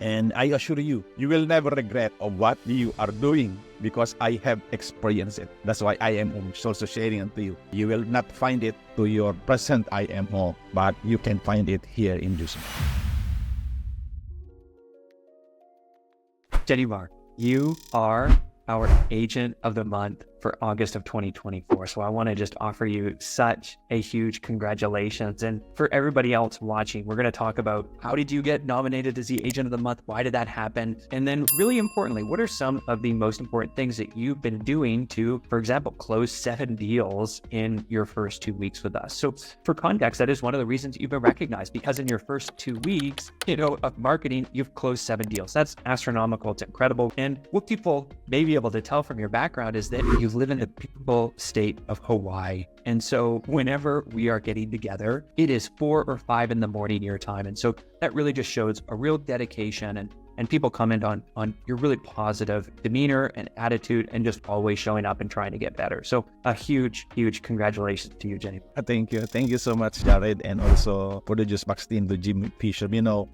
And I assure you, you will never regret of what you are doing because I have experienced it. That's why I am also sharing it to you. You will not find it to your present IMO, but you can find it here in Jucebox. Geniemar, you are our Agent of the Month for August of 2024. So I want to just offer you such a huge congratulations. And for everybody else watching, we're going to talk about how did you get nominated as the Agent of the Month? Why did that happen? And then really importantly, what are some of the most important things that you've been doing to, for example, close 7 deals in your first 2 weeks with us? So for context, that is one of the reasons you've been recognized, because in your first 2 weeks, of marketing, you've closed 7 deals. That's astronomical. It's incredible. And what people may be able to tell from your background is that you live in the beautiful state of Hawaii. And so whenever we are getting together, it is 4 or 5 in the morning your time. And so that really just shows a real dedication, and people comment on your really positive demeanor and attitude and just always showing up and trying to get better. So a huge, huge congratulations to you, Jenny. Thank you. Thank you so much, Jared. And also for the Jucebox team, the Jim Fisher.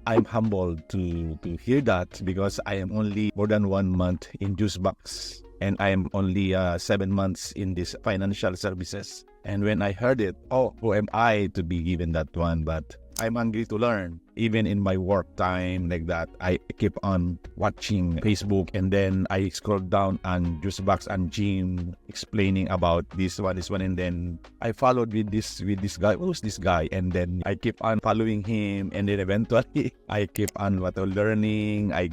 I'm humbled to hear that because I am only more than 1 month in Jucebox. And I am only 7 months in this financial services. And when I heard it, who am I to be given that one? But I'm hungry to learn. Even in my work time like that, I keep on watching Facebook, and then I scroll down on Jucebox and Jim explaining about this one, and then I followed with this guy. Who's this guy? And then I keep on following him, and then eventually I keep on learning. I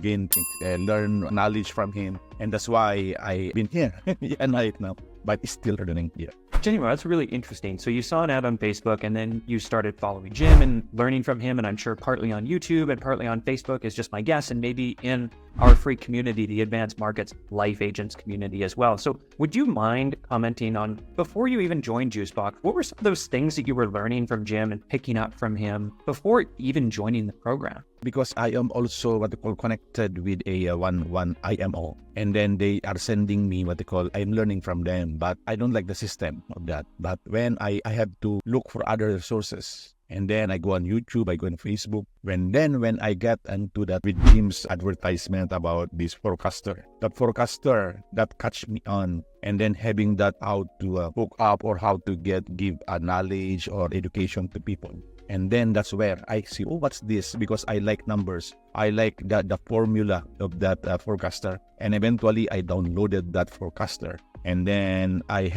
learn knowledge from him, and that's why I've been here and right now, but still learning here. Geniemar, that's really interesting. So you saw an ad on Facebook, and then you started following Jim and learning from him, and I'm sure partly on YouTube and partly on Facebook is just my guess, and maybe in our free community, the Advanced Markets Life Agents community as well. So would you mind commenting on, before you even joined Jucebox, what were some of those things that you were learning from Jim and picking up from him before even joining the program? Because I am also connected with a one IMO, and then they are sending me I'm learning from them, but I don't like the system of that. But when I have to look for other resources, and then I go on YouTube, I go on Facebook. When I get into that with Jim's advertisement about this forecaster, that catch me on, and then having that how to hook up or how to give a knowledge or education to people. And then that's where I see, what's this? Because I like numbers. I like the formula of that forecaster. And eventually I downloaded that forecaster. And then I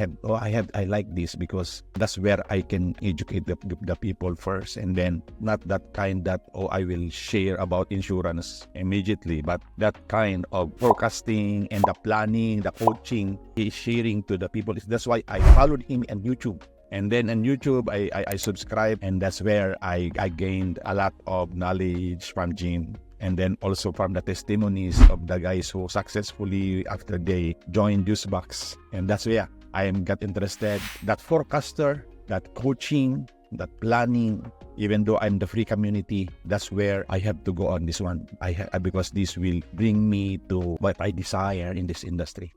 like this because that's where I can educate the people first. And then not that kind that, I will share about insurance immediately, but that kind of forecasting and the planning, the coaching, is sharing to the people. That's why I followed him on YouTube. And then on YouTube, I subscribed, and that's where I gained a lot of knowledge from Jim. And then also from the testimonies of the guys who successfully, after they joined Jucebox. And that's where I got interested. That forecaster, that coaching, that planning, even though I'm the free community, that's where I have to go on this one. Because this will bring me to what I desire in this industry.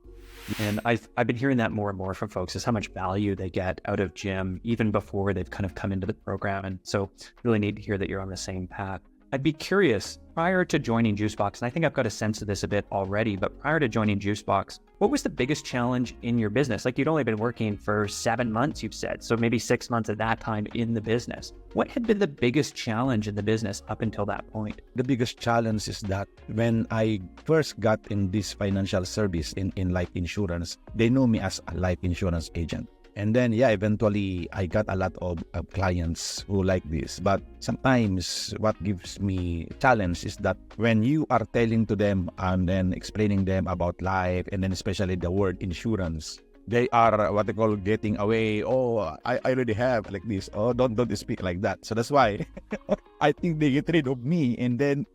And I've been hearing that more and more from folks, is how much value they get out of Jim even before they've kind of come into the program. And so really need to hear that you're on the same path. I'd be curious, prior to joining Jucebox, and I think I've got a sense of this a bit already, but prior to joining Jucebox, what was the biggest challenge in your business? Like, you'd only been working for 7 months, you've said, so maybe 6 months at that time in the business. What had been the biggest challenge in the business up until that point? The biggest challenge is that when I first got in this financial service in life insurance, they know me as a life insurance agent. And then, eventually I got a lot of clients who like this. But sometimes what gives me challenge is that when you are telling to them and then explaining them about life, and then especially the word insurance, they are what they call getting away. I already have like this. Don't speak like that. So that's why I think they get rid of me. And then,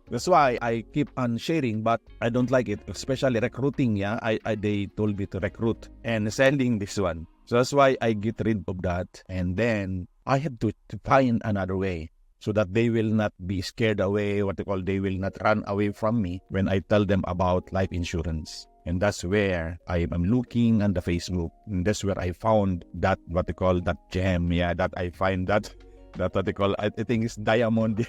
that's why I keep on sharing, but I don't like it, especially recruiting. They told me to recruit and selling this one. So that's why I get rid of that. And then I have to find another way so that they will not be scared away, they will not run away from me when I tell them about life insurance. And that's where I am looking on the Facebook. And that's where I found that, that gem. That I find that I think it's diamond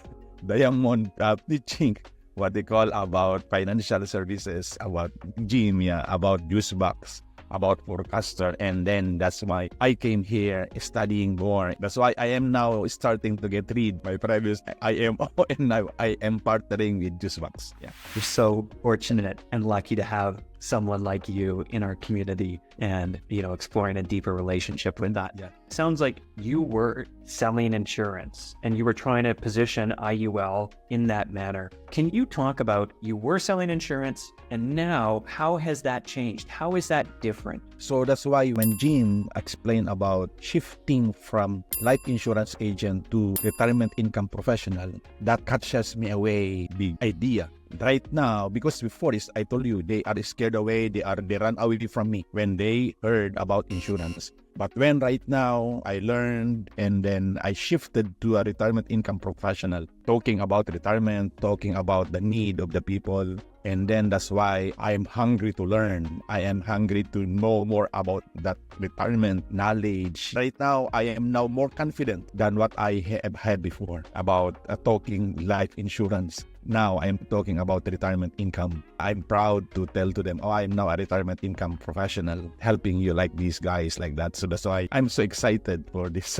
teaching what they call about financial services, about Geniemar, about Jucebox, about forecaster, and then that's why I came here studying more. That's why I am now starting to get read my previous IMO, and now I am partnering with Juicebox. Yeah. We're so fortunate and lucky to have someone like you in our community and, exploring a deeper relationship with that. Yeah. Sounds like you were selling insurance and you were trying to position IUL in that manner. Can you talk about you were selling insurance and now how has that changed? How is that different? So that's why when Jim explained about shifting from life insurance agent to retirement income professional, that catches me away big idea. Right now, because before this, I told you, they are scared away, they run away from me when they heard about insurance. But when right now, I learned and then I shifted to a retirement income professional, talking about retirement, talking about the need of the people. And then that's why I'm hungry to learn. I am hungry to know more about that retirement knowledge. Right now, I am now more confident than what I have had before about talking life insurance. Now I'm talking about retirement income. I'm proud to tell to them, I'm now a retirement income professional, helping you like these guys like that. So that's why I'm so excited for this.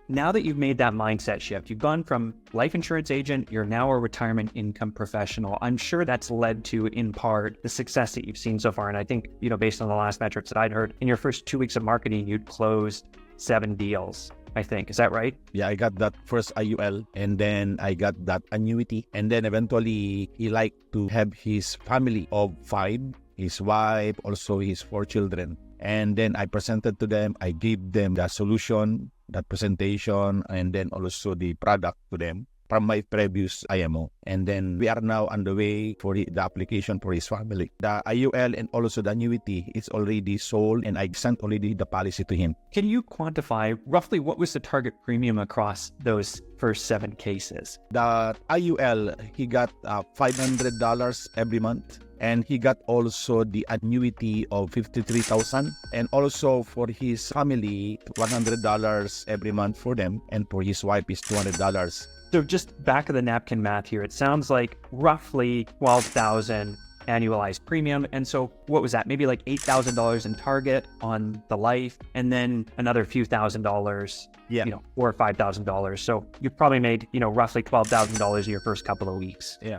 Now that you've made that mindset shift, you've gone from life insurance agent, you're now a retirement income professional. I'm sure that's led to, in part, the success that you've seen so far. And I think, based on the last metrics that I'd heard, in your first 2 weeks of marketing, you'd closed 7 deals. I think. Is that right? Yeah, I got that first IUL and then I got that annuity. And then eventually he liked to have his family of 5, his wife, also his 4 children. And then I presented to them, I gave them the solution, that presentation, and then also the product to them from my previous IMO. And then we are now on the way for the application for his family. The IUL and also the annuity is already sold and I sent already the policy to him. Can you quantify roughly what was the target premium across those first 7 cases? The IUL, he got $500 every month. And he got also the annuity of $53,000. And also for his family, $100 every month for them. And for his wife is $200. So just back of the napkin math here, it sounds like roughly $12,000 annualized premium. And so what was that? Maybe like $8,000 in target on the life and then another few $1,000s, $4,000 or $5,000. So you've probably made, roughly $12,000 in your first couple of weeks. Yeah.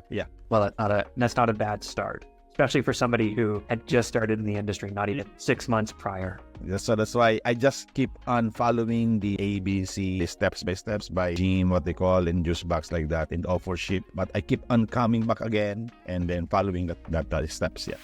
Well, that's not a bad start, especially for somebody who had just started in the industry, not even 6 months prior. So that's why I just keep on following the ABC steps by steps by Jim, what they call in Juicebox like that, in offer sheet. But I keep on coming back again and then following that steps. Yeah.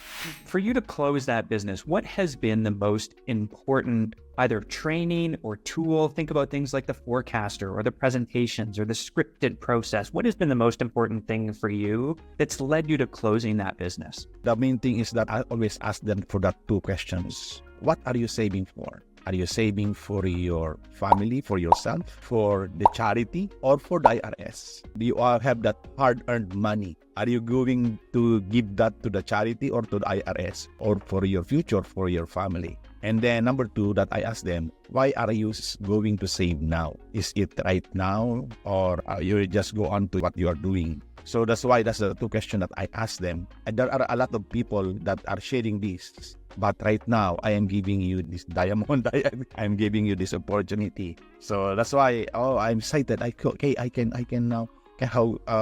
For you to close that business, what has been the most important either training or tool? Think about things like the forecaster or the presentations or the scripted process. What has been the most important thing for you that's led you to closing that business? The main thing is that I always ask them for that 2 questions. What are you saving for? Are you saving for your family, for yourself, for the charity, or for the IRS? Do you have that hard-earned money? Are you going to give that to the charity or to the IRS, or for your future, for your family? And then number 2 that I ask them, why are you going to save now? Is it right now, or you just go on to what you are doing? So that's why that's the 2 questions that I ask them. And there are a lot of people that are sharing this. But right now, I am giving you this diamond. I'm giving you this opportunity. So that's why, I'm excited. I can now.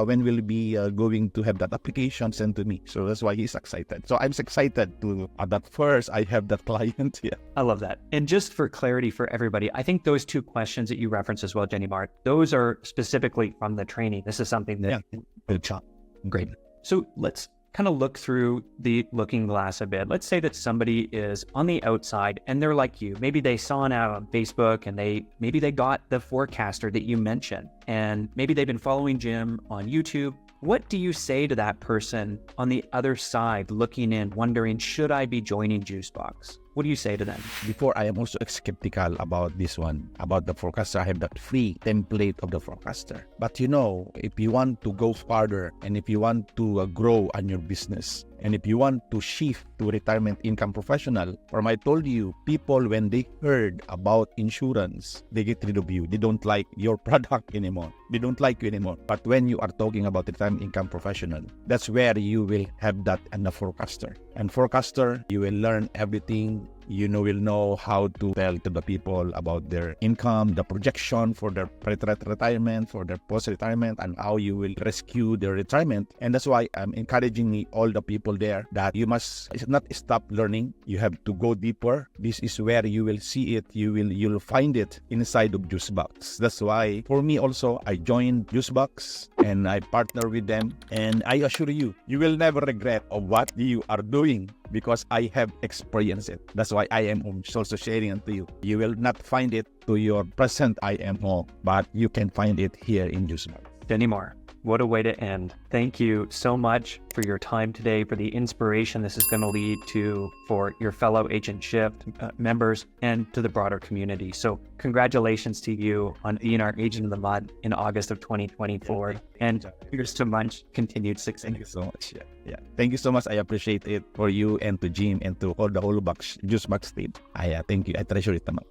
When will be going to have that application sent to me? So that's why he's excited. So I'm excited to that first. I have that client here. I love that. And just for clarity for everybody, I think those 2 questions that you referenced as well, Geniemar, those are specifically from the training. This is something that. Yeah. Good job. Great. So let's kind of look through the looking glass a bit. Let's say that somebody is on the outside and they're like you. Maybe they saw an ad on Facebook and maybe they got the forecaster that you mentioned, and maybe they've been following Jim on YouTube. What do you say to that person on the other side looking in, wondering, should I be joining Juicebox? What do you say to them? Before, I am also skeptical about this one, about the forecaster. I have that free template of the forecaster. But if you want to go farther and if you want to grow on your business, And if you want to shift to retirement income professional, from I told you, people when they heard about insurance, they get rid of you. They don't like your product anymore. They don't like you anymore. But when you are talking about retirement income professional, that's where you will have that and the forecaster. And forecaster, you will learn everything. You will know how to tell to the people about their income, the projection for their retirement, for their post-retirement, and how you will rescue their retirement. And that's why I'm encouraging all the people there that you must not stop learning. You have to go deeper. This is where you will see it. You'll find it inside of Jucebox. That's why for me also, I joined Jucebox and I partner with them. And I assure you, you will never regret of what you are doing, because I have experienced it. That's why I am also sharing it to you. You will not find it to your present IMO, but you can find it here in Jucebox. Geniemar, what a way to end. Thank you so much for your time today, for the inspiration this is going to lead to for your fellow Agent Shift members and to the broader community. So congratulations to you on being our Agent of the Month in August of 2024. And here's to much continued success. Thank you so much. Yeah. Thank you so much. I appreciate it for you and to Jim and to all the whole Jucebox team. Thank you. I treasure it.